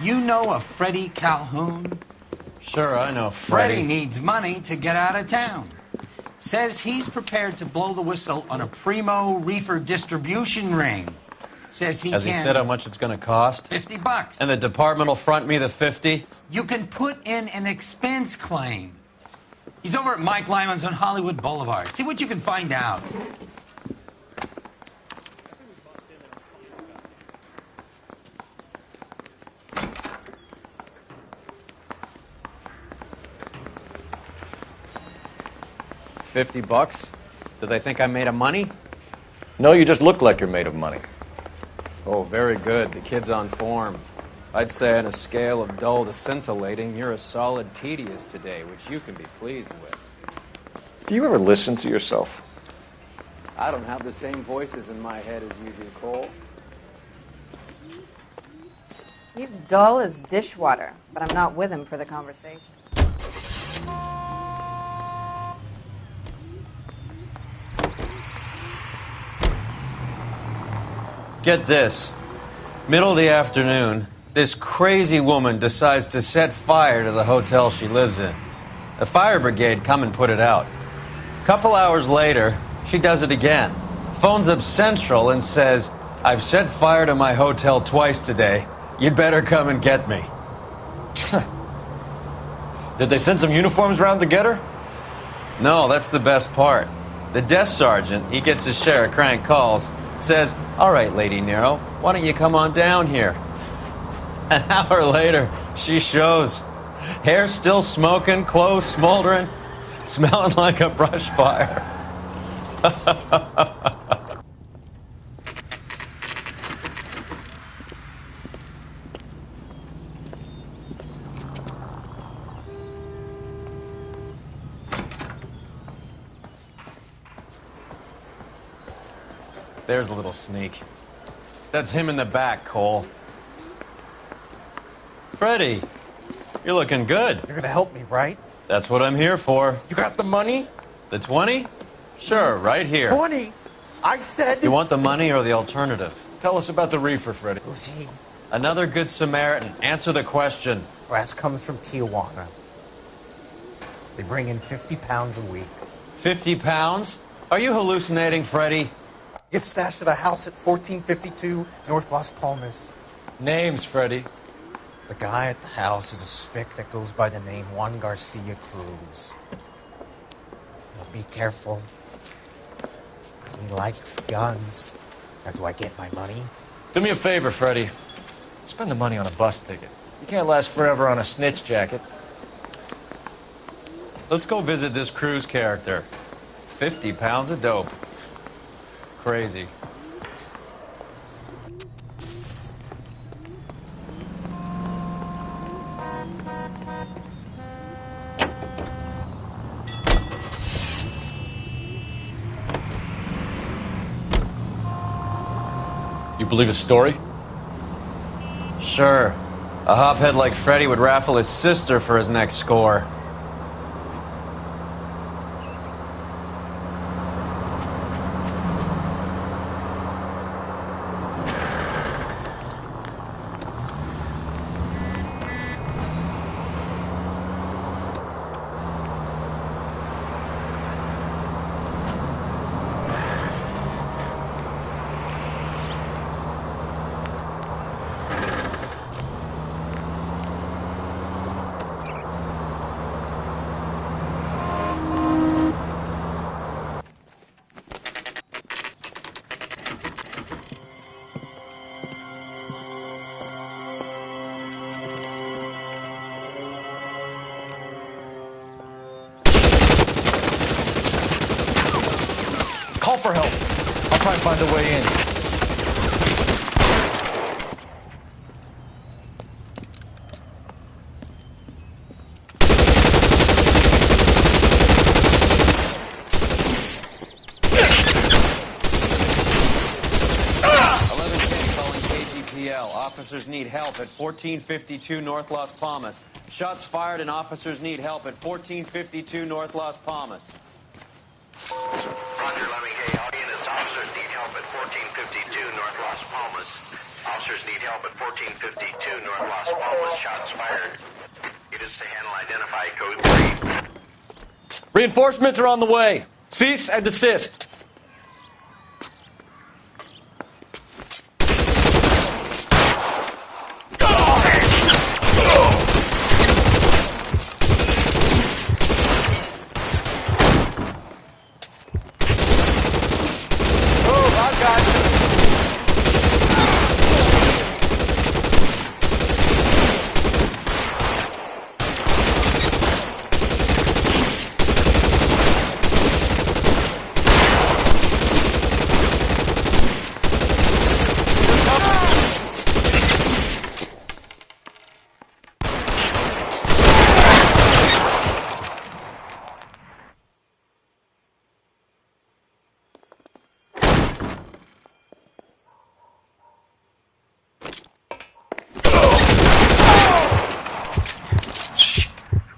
You know a Freddie Calhoun? Sure, I know Freddie Freddie. needs money to get out of town. Says he's prepared to blow the whistle on a primo reefer distribution ring. Says he Has can... he said how much it's going to cost? $50. And the department will front me the 50? You can put in an expense claim. He's over at Mike Lyman's on Hollywood Boulevard. See what you can find out. $50? Do they think I'm made of money? No, you just look like you're made of money. Oh, very good. The kid's on form. I'd say on a scale of dull to scintillating, you're a solid tedious today, which you can be pleased with. Do you ever listen to yourself? I don't have the same voices in my head as you do, Cole. He's dull as dishwater, but I'm not with him for the conversation. Get this. Middle of the afternoon, this crazy woman decides to set fire to the hotel she lives in. The fire brigade come and put it out. A couple hours later, she does it again. Phones up Central and says, "I've set fire to my hotel twice today. You'd better come and get me." Did they send some uniforms around to get her? No, that's the best part. The desk sergeant, he gets his share of crank calls, says, "All right, Lady Nero, why don't you come on down here?" An hour later, she shows. Hair still smoking, clothes smoldering, smelling like a brush fire. There's a little sneak. That's him in the back, Cole. Freddie, you're looking good. You're gonna help me, right? That's what I'm here for. You got the money? The 20? Sure, right here. 20? I said... You want the money or the alternative? Tell us about the reefer, Freddie. Who's he? Another good Samaritan. Answer the question. Brass comes from Tijuana. They bring in 50 pounds a week. 50 pounds? Are you hallucinating, Freddie? It's stashed at a house at 1452 North Las Palmas. Names, Freddie. The guy at the house is a spick that goes by the name Juan Garcia Cruz. Now be careful. He likes guns. Now, do I get my money? Do me a favor, Freddie. Spend the money on a bus ticket. You can't last forever on a snitch jacket. Let's go visit this Cruz character. 50 pounds of dope. Crazy. You believe his story? Sure. A hophead like Freddie would raffle his sister for his next score. Call for help. I'll try and find a way in. Officers need help at 1452 North Las Palmas. Shots fired and officers need help at 1452 North Las Palmas. Roger, Lemmy. Hey, all units, officers need help at 1452 North Las Palmas. Officers need help at 1452 North Las Palmas. Shots fired. It is to handle identify code 3. Reinforcements are on the way. Cease and desist.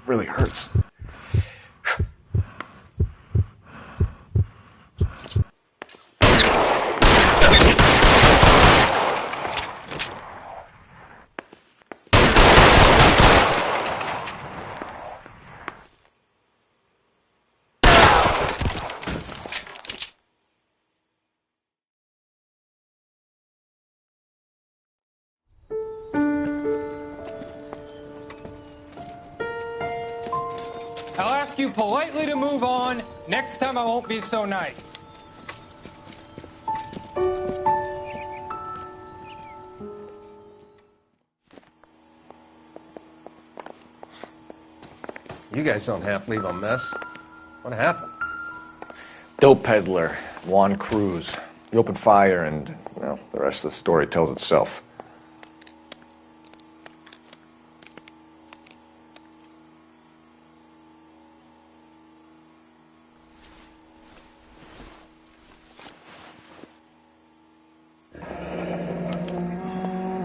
Really hurts. I'll ask you politely to move on. Next time I won't be so nice. You guys don't have to leave a mess. What happened? Dope peddler, Juan Cruz. He opened fire and, well, the rest of the story tells itself.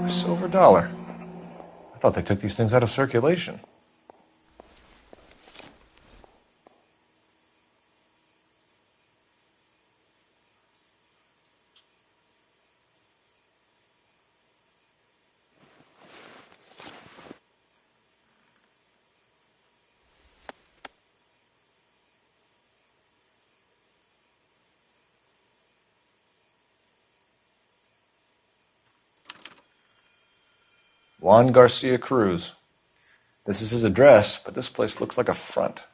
Silver dollar. I thought they took these things out of circulation. Juan Garcia Cruz. This is his address, but this place looks like a front.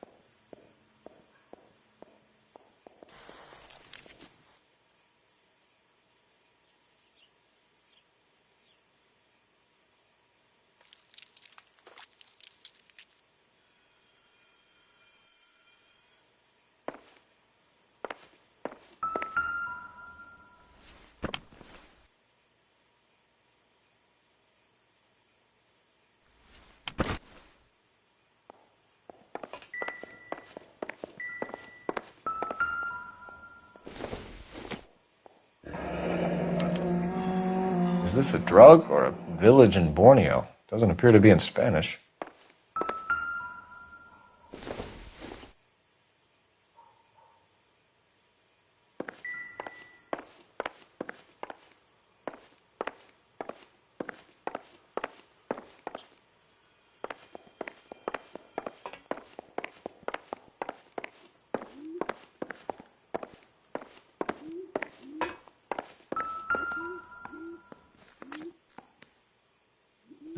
Is this a drug or a village in Borneo? Doesn't appear to be in Spanish.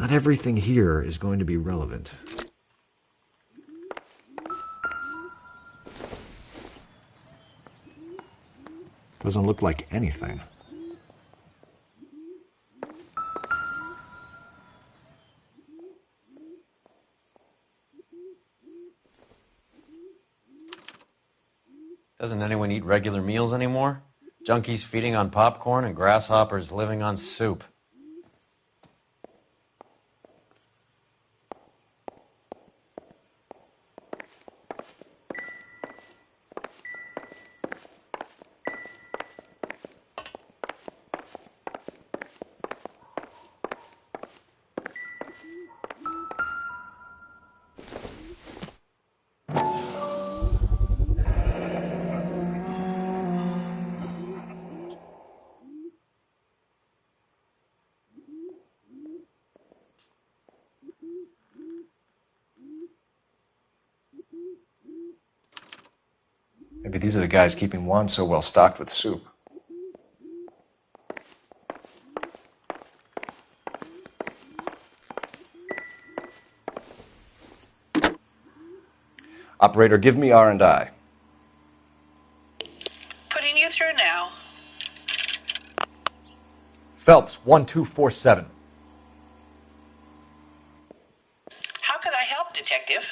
Not everything here is going to be relevant. Doesn't look like anything. Doesn't anyone eat regular meals anymore? Junkies feeding on popcorn and grasshoppers living on soup. Maybe these are the guys keeping Juan so well stocked with soup. Operator, give me R&I. Putting you through now. Phelps, 1247. How could I help, Detective?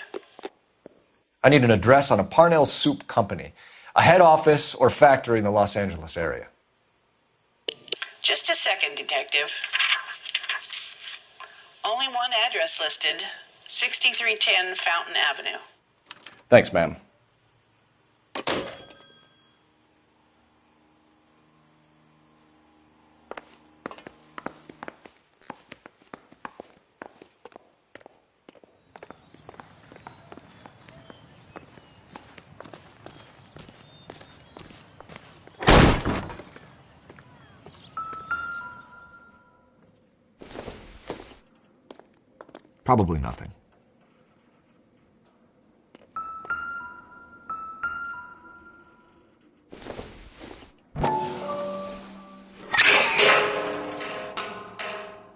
I need an address on a Parnell Soup Company, a head office or factory in the Los Angeles area. Just a second, Detective. Only one address listed, 6310 Fountain Avenue. Thanks, ma'am. Probably nothing.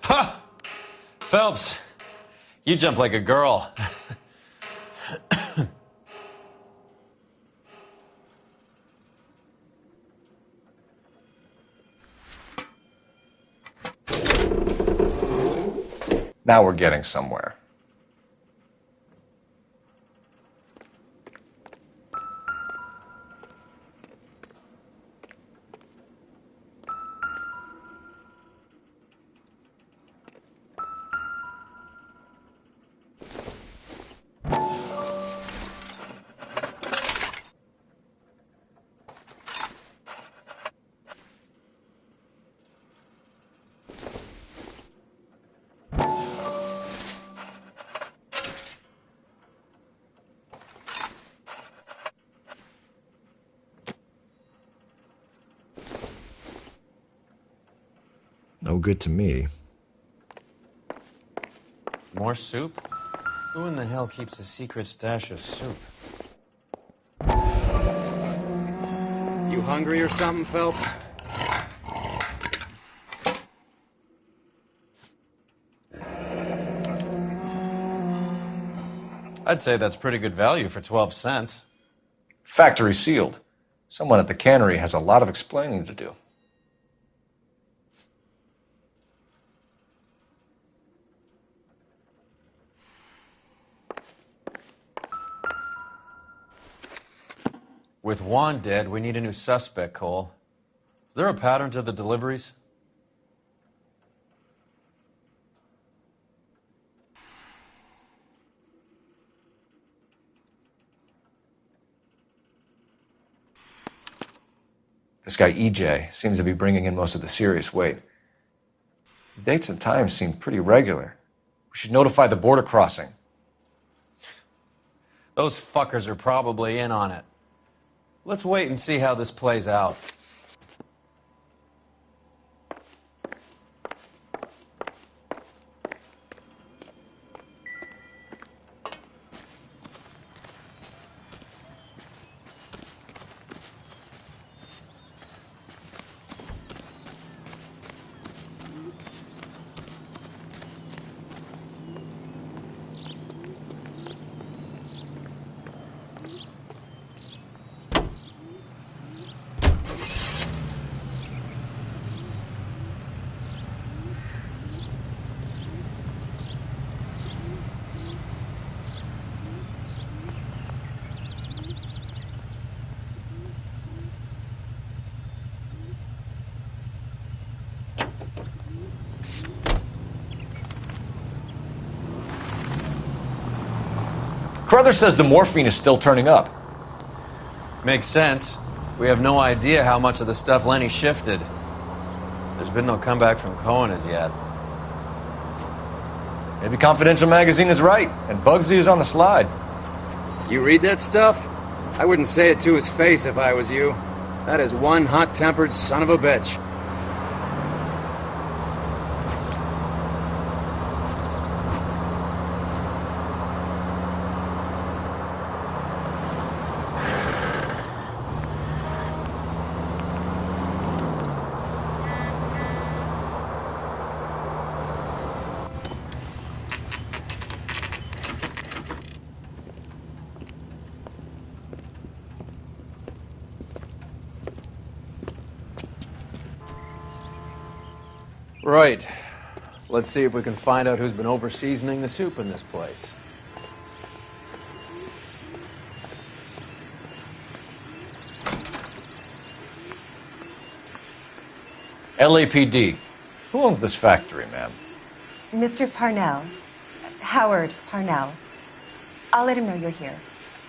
Ha! Phelps, you jump like a girl. Now we're getting somewhere. No good to me. More soup? Who in the hell keeps a secret stash of soup? You hungry or something, Phelps? I'd say that's pretty good value for 12 cents. Factory sealed. Someone at the cannery has a lot of explaining to do. With Juan dead, we need a new suspect, Cole. Is there a pattern to the deliveries? This guy EJ seems to be bringing in most of the serious weight. The dates and times seem pretty regular. We should notify the border crossing. Those fuckers are probably in on it. Let's wait and see how this plays out. Carruthers says the morphine is still turning up. Makes sense. We have no idea how much of the stuff Lenny shifted. There's been no comeback from Cohen as yet. Maybe Confidential Magazine is right, and Bugsy is on the slide. You read that stuff? I wouldn't say it to his face if I was you. That is one hot-tempered son of a bitch. Right. Let's see if we can find out who's been over-seasoning the soup in this place. LAPD. Who owns this factory, ma'am? Mr. Parnell. Howard Parnell. I'll let him know you're here.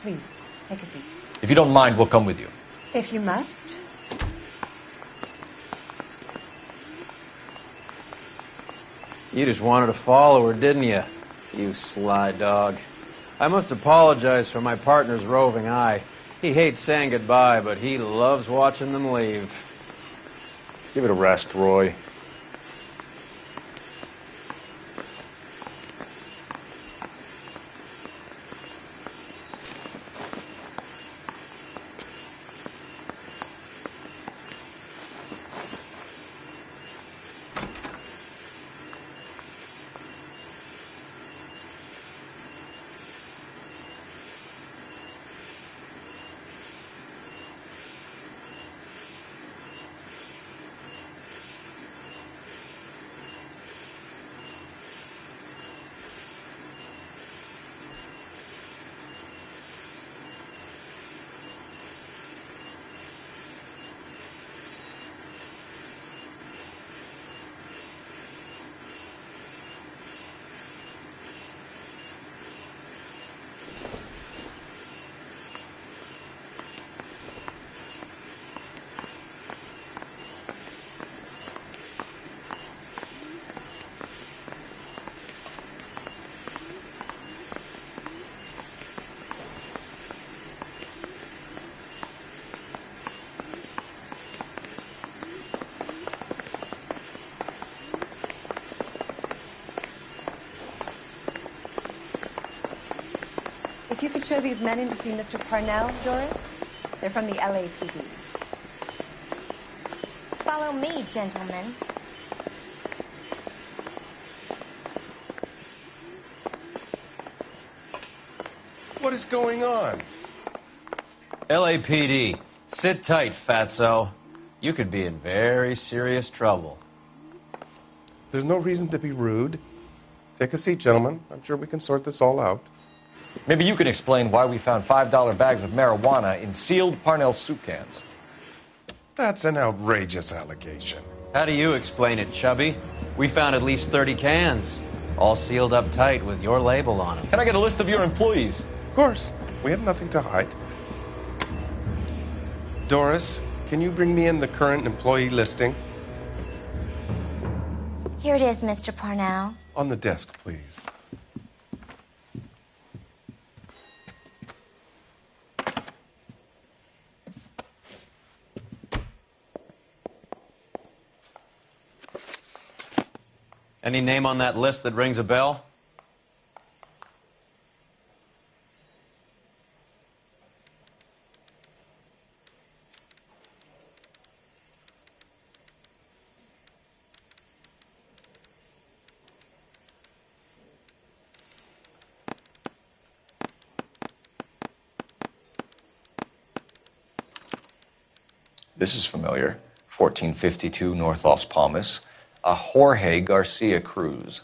Please, take a seat. If you don't mind, we'll come with you. If you must. You just wanted to follow her, didn't you? You sly dog. I must apologize for my partner's roving eye. He hates saying goodbye, but he loves watching them leave. Give it a rest, Roy. If you could show these men in to see Mr. Parnell, Doris. They're from the LAPD. Follow me, gentlemen. What is going on? LAPD, sit tight, fatso. You could be in very serious trouble. There's no reason to be rude. Take a seat, gentlemen. I'm sure we can sort this all out. Maybe you can explain why we found $5 bags of marijuana in sealed Parnell soup cans. That's an outrageous allegation. How do you explain it, Chubby? We found at least 30 cans, all sealed up tight with your label on them. Can I get a list of your employees? Of course. We have nothing to hide. Doris, can you bring me in the current employee listing? Here it is, Mr. Parnell. On the desk, please. Any name on that list that rings a bell? This is familiar. 1452 North Las Palmas. A Jorge Garcia Cruz.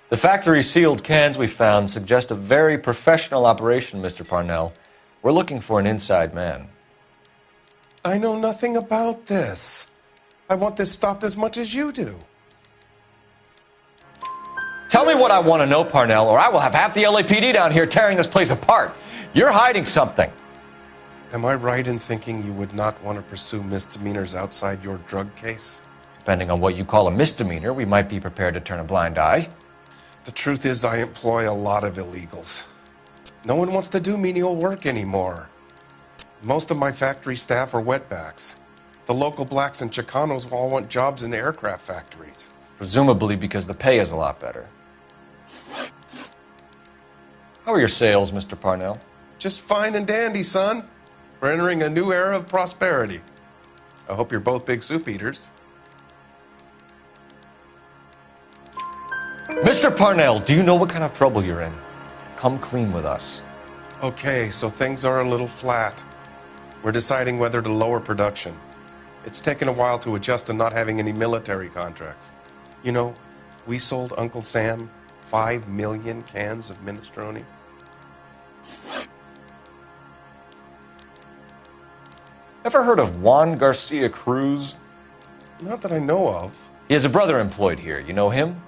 The factory sealed cans we found suggest a very professional operation, Mr. Parnell. We're looking for an inside man. I know nothing about this. I want this stopped as much as you do. Tell me what I want to know, Parnell, or I will have half the LAPD down here tearing this place apart. You're hiding something. Am I right in thinking you would not want to pursue misdemeanors outside your drug case? Depending on what you call a misdemeanor, we might be prepared to turn a blind eye. The truth is, I employ a lot of illegals. No one wants to do menial work anymore. Most of my factory staff are wetbacks. The local blacks and Chicanos all want jobs in aircraft factories. Presumably because the pay is a lot better. How are your sales, Mr. Parnell? Just fine and dandy, son. We're entering a new era of prosperity. I hope you're both big soup eaters. Mr. Parnell, do you know what kind of trouble you're in? Come clean with us. Okay, so things are a little flat. We're deciding whether to lower production. It's taken a while to adjust to not having any military contracts. You know, we sold Uncle Sam 5 million cans of minestrone. Ever heard of Juan Garcia Cruz? Not that I know of. He has a brother employed here. You know him?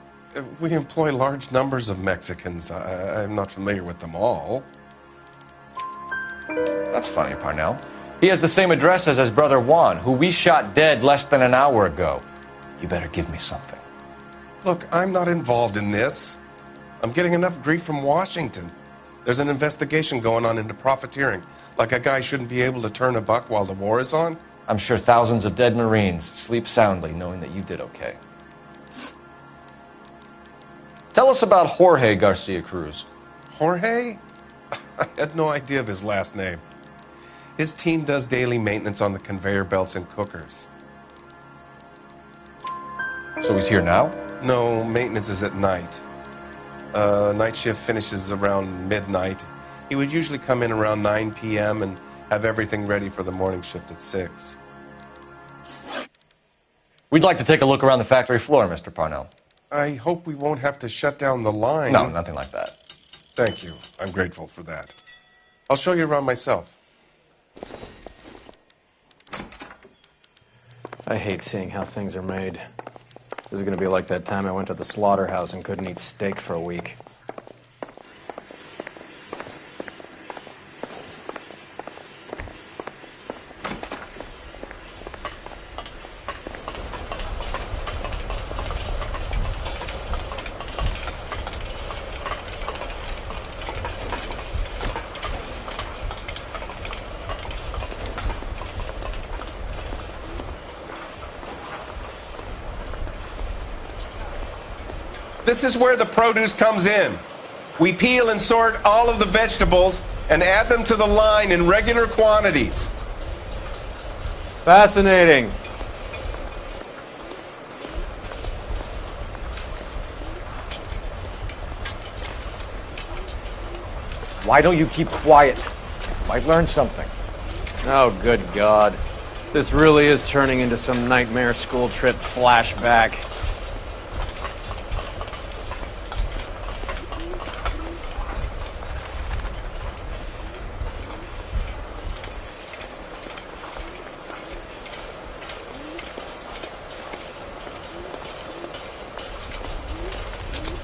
We employ large numbers of Mexicans. I'm not familiar with them all. That's funny, Parnell. He has the same address as his brother Juan, who we shot dead less than an hour ago. You better give me something. Look, I'm not involved in this. I'm getting enough grief from Washington. There's an investigation going on into profiteering. Like a guy shouldn't be able to turn a buck while the war is on. I'm sure thousands of dead Marines sleep soundly knowing that you did okay. Tell us about Jorge Garcia Cruz. Jorge? I had no idea of his last name. His team does daily maintenance on the conveyor belts and cookers. So he's here now? No, maintenance is at night. Night shift finishes around midnight. He would usually come in around 9 p.m. and have everything ready for the morning shift at 6. We'd like to take a look around the factory floor, Mr. Parnell. I hope we won't have to shut down the line. No, nothing like that. Thank you. I'm grateful for that. I'll show you around myself. I hate seeing how things are made. This is going to be like that time I went to the slaughterhouse and couldn't eat steak for a week. This is where the produce comes in. We peel and sort all of the vegetables and add them to the line in regular quantities. Fascinating. Why don't you keep quiet? Might learn something. Oh, good God. This really is turning into some nightmare school trip flashback.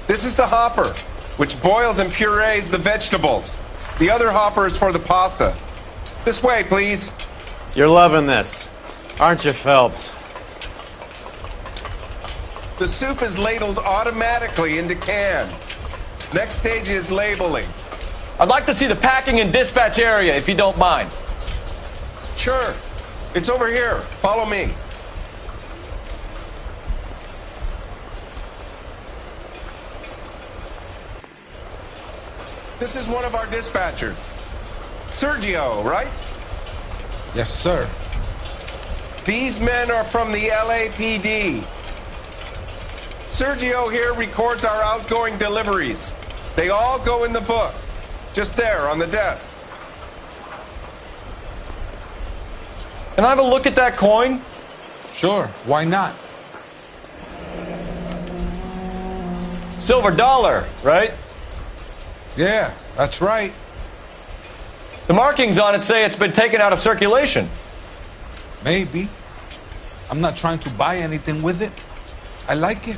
This is the hopper, which boils and purees the vegetables. The other hopper is for the pasta. This way, please. You're loving this, aren't you, Phelps? The soup is ladled automatically into cans. Next stage is labeling. I'd like to see the packing and dispatch area, if you don't mind. Sure. It's over here. Follow me. This is one of our dispatchers. Sergio, right? Yes, sir. These men are from the LAPD. Sergio here records our outgoing deliveries. They all go in the book, just there on the desk. Can I have a look at that coin? Sure, why not? Silver dollar, right? Yeah, that's right. The markings on it say it's been taken out of circulation. Maybe. I'm not trying to buy anything with it. I like it.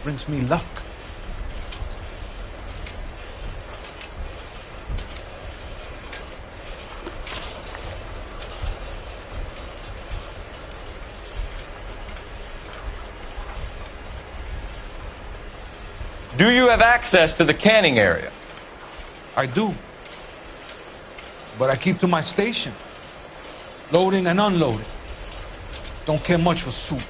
Brings me luck. Do you have access to the canning area? I do. But I keep to my station. Loading and unloading. Don't care much for soup.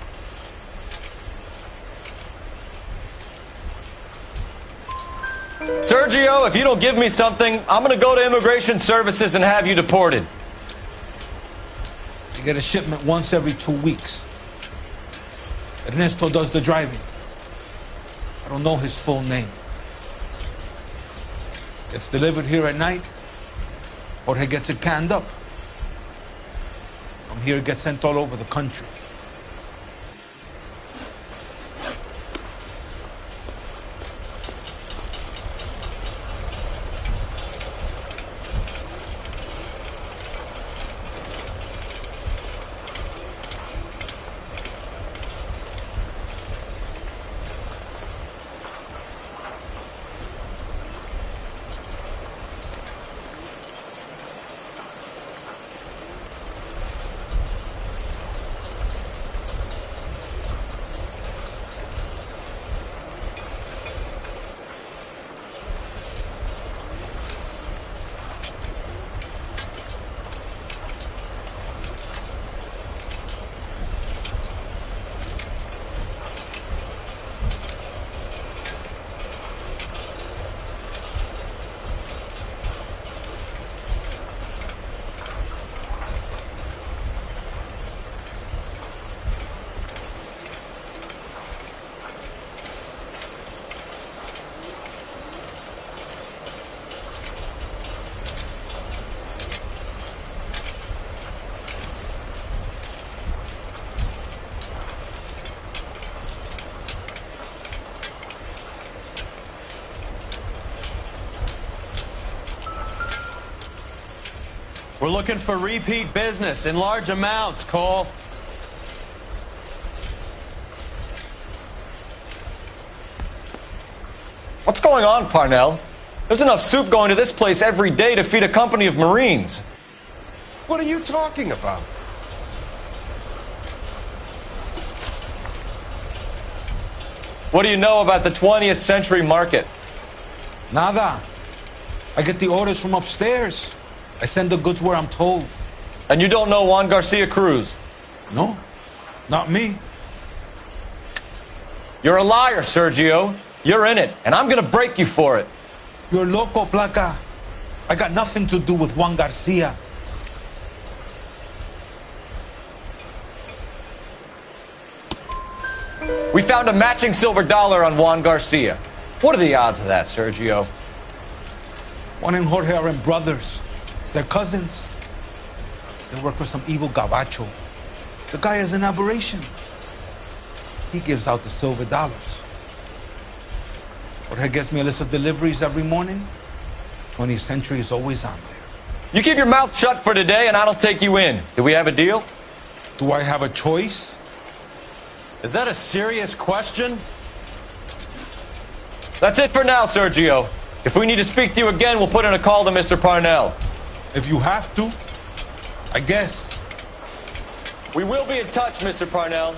Sergio, if you don't give me something, I'm going to go to Immigration Services and have you deported. You get a shipment once every 2 weeks. Ernesto does the driving. I don't know his full name. Gets delivered here at night, or he gets it canned up. From here, it gets sent all over the country. We're looking for repeat business in large amounts, Cole. What's going on, Parnell? There's enough soup going to this place every day to feed a company of Marines. What are you talking about? What do you know about the 20th century market? Nada. I get the orders from upstairs. I send the goods where I'm told. And you don't know Juan Garcia Cruz? No, not me. You're a liar, Sergio. You're in it, and I'm gonna break you for it. You're loco, Placa. I got nothing to do with Juan Garcia. We found a matching silver dollar on Juan Garcia. What are the odds of that, Sergio? Juan and Jorge are brothers. They're cousins. They work for some evil gabacho. The guy is an aberration. He gives out the silver dollars. Jorge gets me a list of deliveries every morning. 20th Century is always on there. You keep your mouth shut for today, and I don't take you in. Do we have a deal? Do I have a choice? Is that a serious question? That's it for now, Sergio. If we need to speak to you again, we'll put in a call to Mr. Parnell. If you have to, I guess. We will be in touch, Mr. Parnell.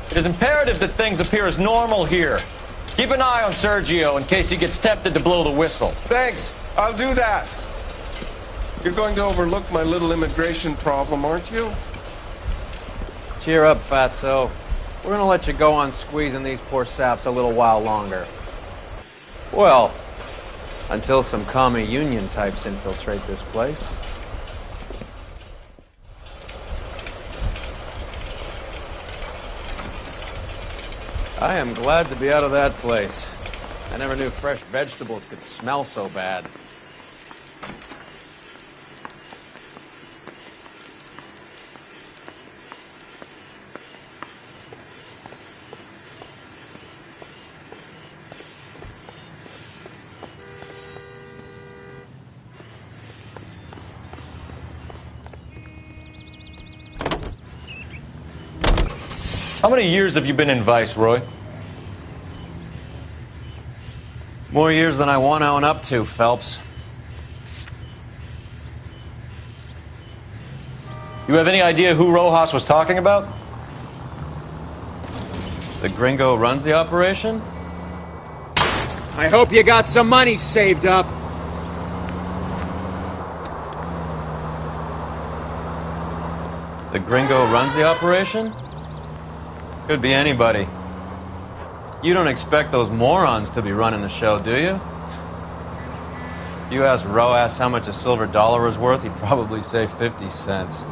It is imperative that things appear as normal here. Keep an eye on Sergio in case he gets tempted to blow the whistle. Thanks. I'll do that. You're going to overlook my little immigration problem, aren't you? Cheer up, Fatso. We're gonna let you go on squeezing these poor saps a little while longer. Well, until some commie union types infiltrate this place. I am glad to be out of that place. I never knew fresh vegetables could smell so bad. How many years have you been in Vice, Roy? More years than I want to own up to, Phelps. You have any idea who Rojas was talking about? The gringo runs the operation? I hope you got some money saved up. The gringo runs the operation? Could be anybody. You don't expect those morons to be running the show, do you? If you asked Rojas how much a silver dollar was worth, he'd probably say 50 cents.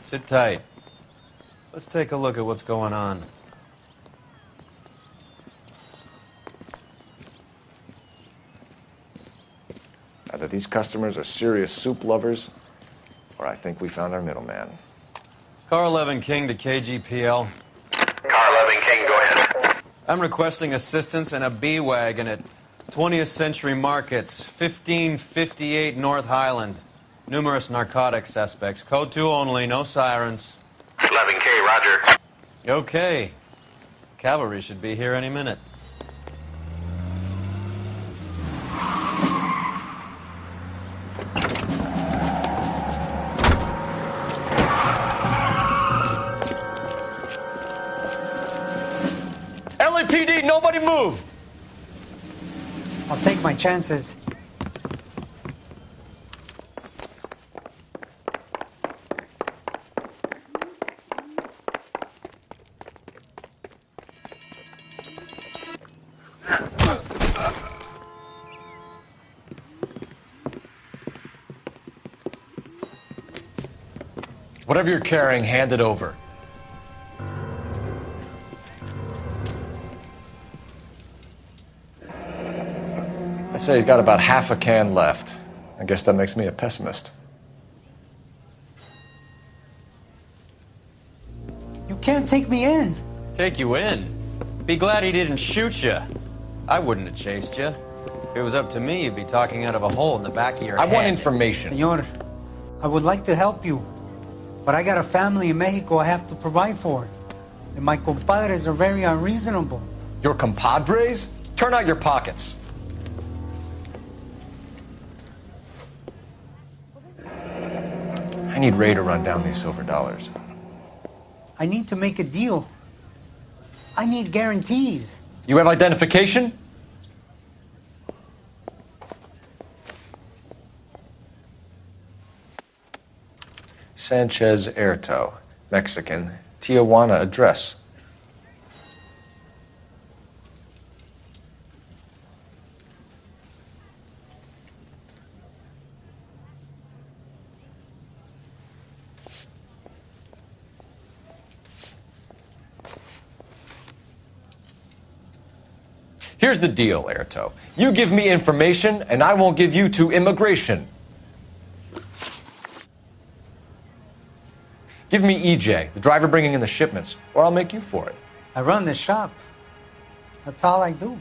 Sit tight. Let's take a look at what's going on. Either these customers are serious soup lovers, or I think we found our middleman. Car 11 King to KGPL. Car 11 King, go ahead. I'm requesting assistance in a B-Wagon at 20th Century Markets, 1558 North Highland. Numerous narcotic suspects. Code 2 only, no sirens. 11K, roger. Okay. Cavalry should be here any minute. LAPD, nobody move! I'll take my chances. Whatever you're carrying, hand it over. I'd say he's got about half a can left. I guess that makes me a pessimist. You can't take me in. Take you in? Be glad he didn't shoot you. I wouldn't have chased you. If it was up to me, you'd be talking out of a hole in the back of your head. I want information. Senor, I would like to help you, but I got a family in Mexico I have to provide for. And my compadres are very unreasonable. Your compadres? Turn out your pockets. I need Ray to run down these silver dollars. I need to make a deal. I need guarantees. You have identification? Sanchez Erto, Mexican, Tijuana address. Here's the deal, Erto. You give me information, and I won't give you to immigration. Give me EJ, the driver bringing in the shipments, or I'll make you for it. I run the shop. That's all I do.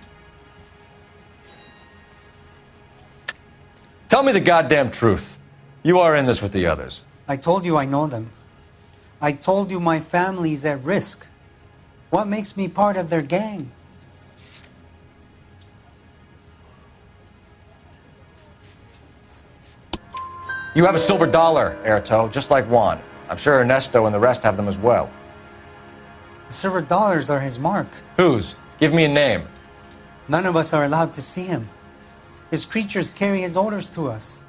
Tell me the goddamn truth. You are in this with the others. I told you I know them. I told you my family's at risk. What makes me part of their gang? You have a silver dollar, Erto, just like Juan. I'm sure Ernesto and the rest have them as well. The silver dollars are his mark. Whose? Give me a name. None of us are allowed to see him. His creatures carry his orders to us.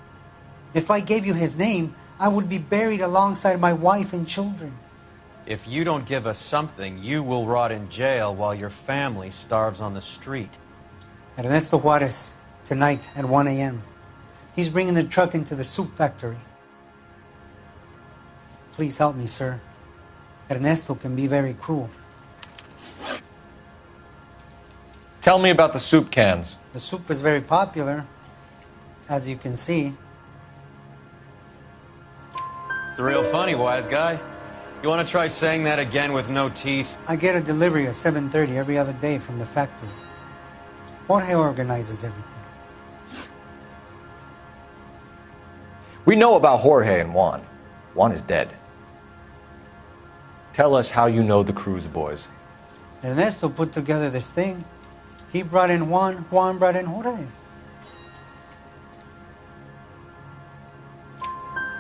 If I gave you his name, I would be buried alongside my wife and children. If you don't give us something, you will rot in jail while your family starves on the street. Ernesto Juarez, tonight at 1 a.m. He's bringing the truck into the soup factory. Please help me, sir. Ernesto can be very cruel. Tell me about the soup cans. The soup is very popular, as you can see. It's real funny, wise guy. You want to try saying that again with no teeth? I get a delivery at 7:30 every other day from the factory. Jorge organizes everything. We know about Jorge and Juan. Juan is dead. Tell us how you know the Cruz boys. Ernesto put together this thing. He brought in Juan, Juan brought in Jorge.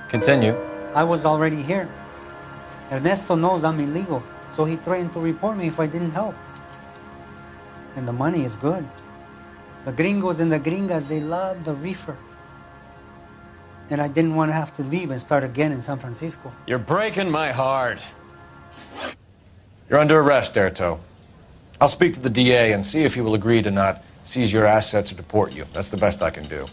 Continue. I was already here. Ernesto knows I'm illegal, so he threatened to report me if I didn't help. And the money is good. The gringos and the gringas, they love the reefer. And I didn't want to have to leave and start again in San Francisco. You're breaking my heart. You're under arrest, Erto. I'll speak to the DA and see if he will agree to not seize your assets or deport you. That's the best I can do.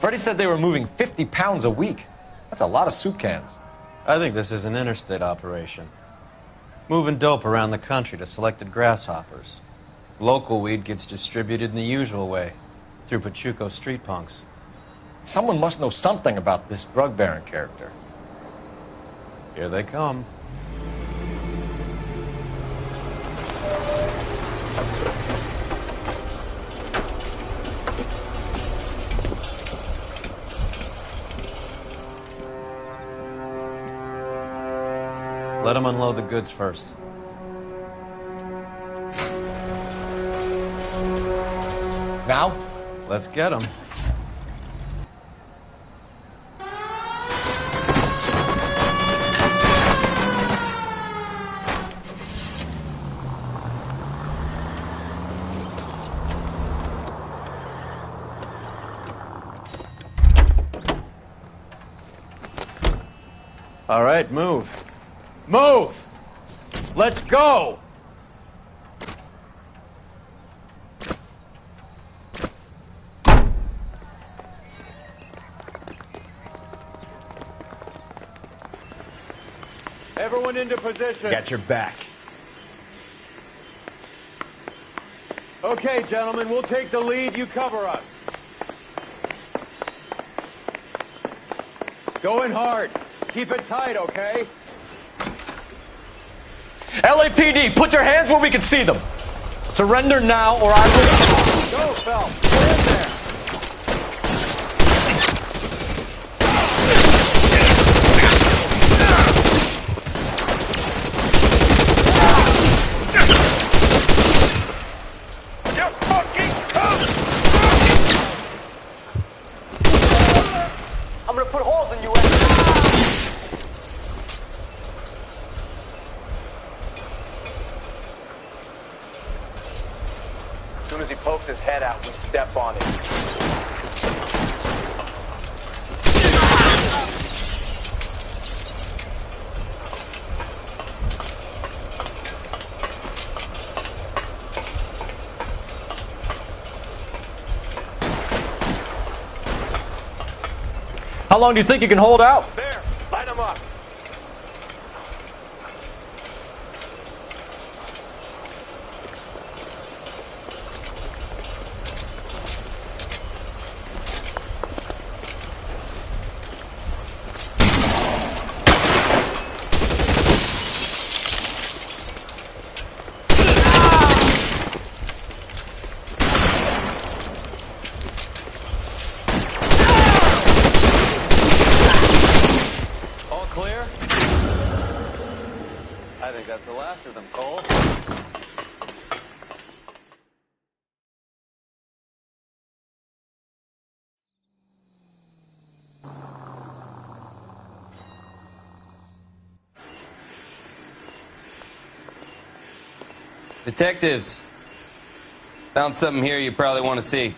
Freddie said they were moving 50 pounds a week. That's a lot of soup cans. I think this is an interstate operation. Moving dope around the country to selected grasshoppers. Local weed gets distributed in the usual way, through Pachuco street punks. Someone must know something about this drug baron character. Here they come. Let them unload the goods first. Now? Let's get them. All right, move. Move! Let's go! Everyone into position. Got your back. Okay, gentlemen, we'll take the lead. You cover us. Go in hard. Keep it tight, okay? LAPD, put your hands where we can see them. Surrender now or I will... Go, Phelps. Get in there. I'm gonna put holes in you. As soon as he pokes his head out, we step on it. How long do you think you can hold out? There, light him up. I think that's the last of them, Cole. Detectives, found something here you probably want to see.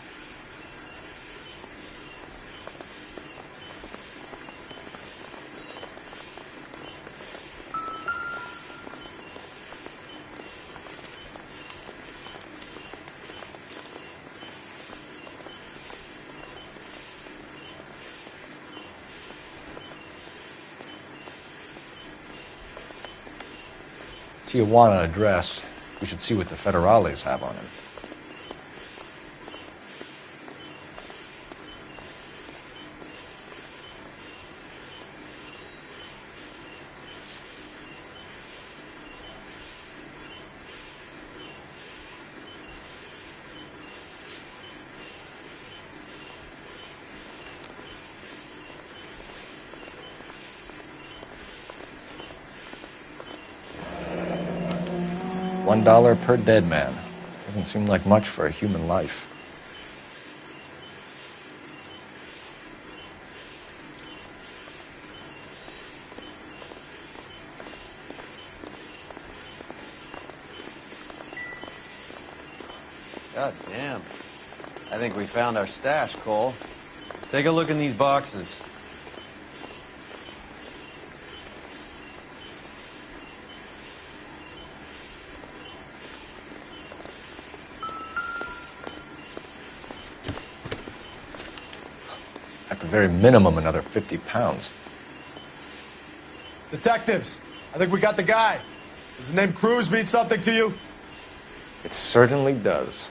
Tijuana address. We should see what the federales have on him. $1 per dead man. Doesn't seem like much for a human life. God damn. I think we found our stash, Cole. Take a look in these boxes. very minimum, another 50 pounds. Detectives, I think we got the guy. Does the name Cruz mean something to you? It certainly does.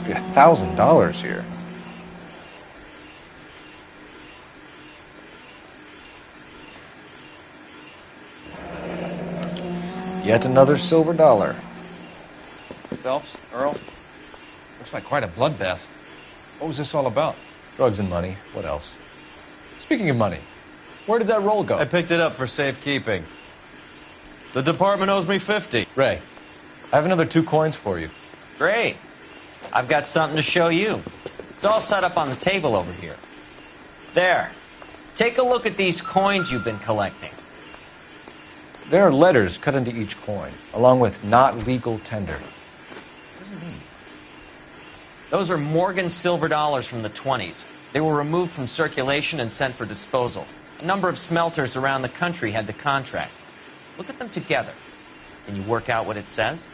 Be $1,000 here. Yet another silver dollar. Phelps, Earl, looks like quite a bloodbath. What was this all about? Drugs and money. What else? Speaking of money, where did that roll go? I picked it up for safekeeping. The department owes me 50. Ray, I have another 2 coins for you. Great. I've got something to show you. It's all set up on the table over here. There. Take a look at these coins you've been collecting. There are letters cut into each coin, along with not legal tender. What does it mean? Those are Morgan silver dollars from the 20s. They were removed from circulation and sent for disposal. A number of smelters around the country had the contract. Look at them together. Can you work out what it says?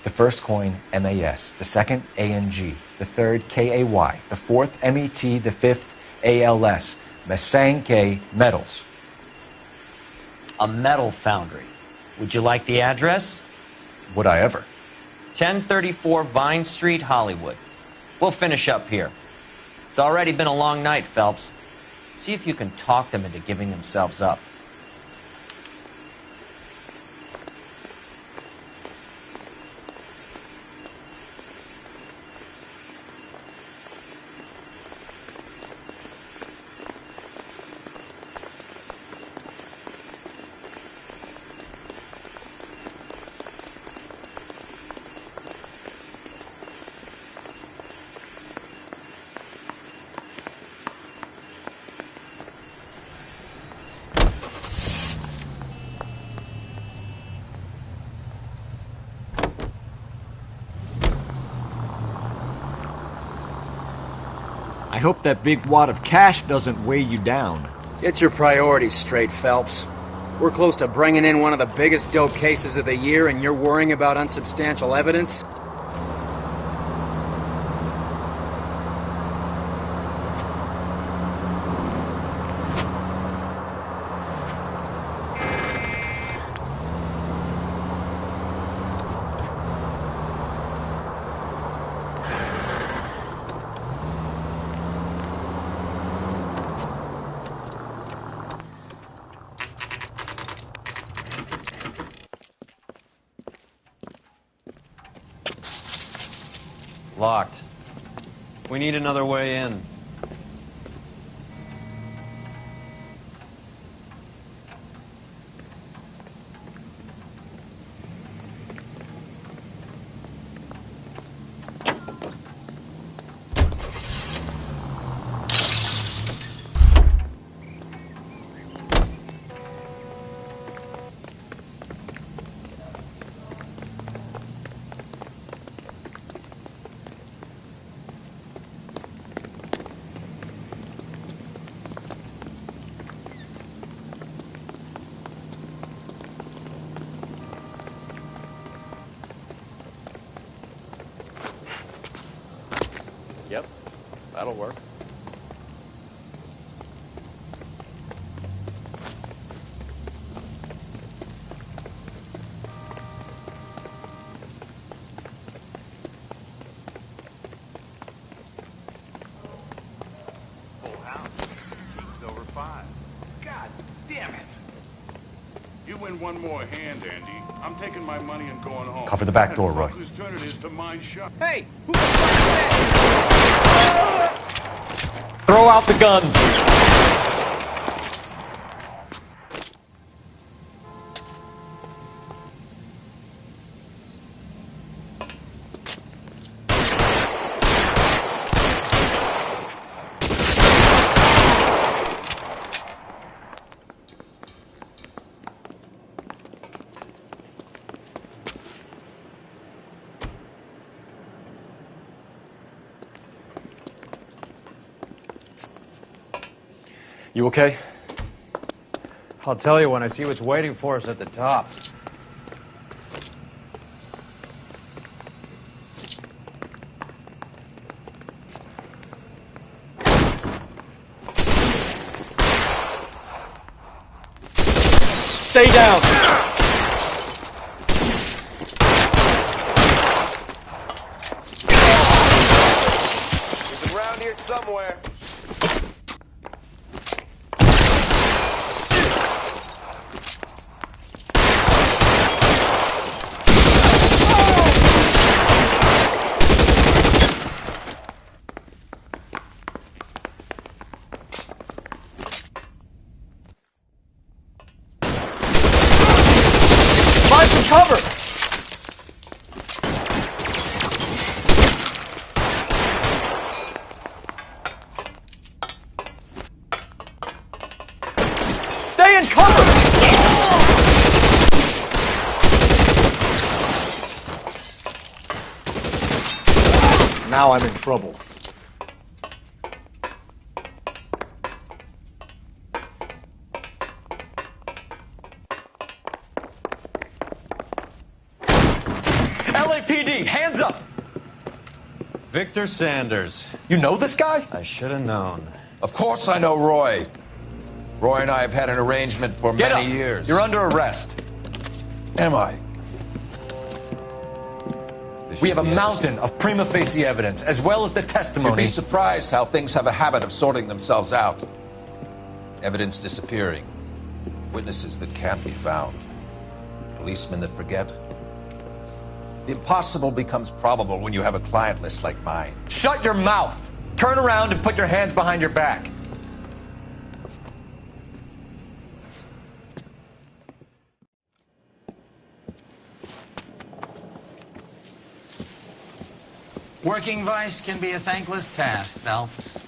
The first coin, MAS. The second, ANG. The third, KAY. The fourth, MET. The fifth, ALS. Masanke Metals. A metal foundry. Would you like the address? Would I ever? 1034 Vine Street, Hollywood. We'll finish up here. It's already been a long night, Phelps. See if you can talk them into giving themselves up. I hope that big wad of cash doesn't weigh you down. Get your priorities straight, Phelps. We're close to bringing in one of the biggest dope cases of the year, and you're worrying about unsubstantial evidence? Locked. We need another way in. Yep, that'll work. Full house. Kings over fives. God damn it! You win one more hand, Andy. I'm taking my money and going home. Cover the back door, Roy. Whose turn it is to mine shop? Hey! Throw out the guns. You okay? I'll tell you when I see what's waiting for us at the top. Stay down. He's around here somewhere. Find some cover. Stay in cover. Now I'm in trouble. L.A LAPD, hands up! Victor Sanders. You know this guy? I should have known. Of course I know Roy. Roy and I have had an arrangement for many years. You're under arrest. Am I? We have a mountain of prima facie evidence, as well as the testimony. You'd be surprised how things have a habit of sorting themselves out. Evidence disappearing. Witnesses that can't be found. Policemen that forget. The impossible becomes probable when you have a client list like mine. Shut your mouth! Turn around and put your hands behind your back. Working vice can be a thankless task, Phelps.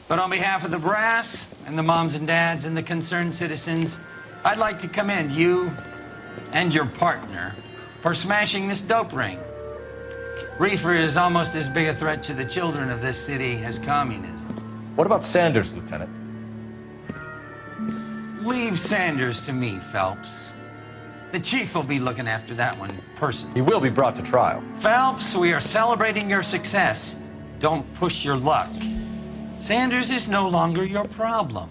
But on behalf of the brass and the moms and dads and the concerned citizens, I'd like to commend you and your partner for smashing this dope ring. Reefer is almost as big a threat to the children of this city as communism. What about Sanders, Lieutenant? Leave Sanders to me, Phelps. The chief will be looking after that one personally. He will be brought to trial. Phelps, we are celebrating your success. Don't push your luck. Sanders is no longer your problem.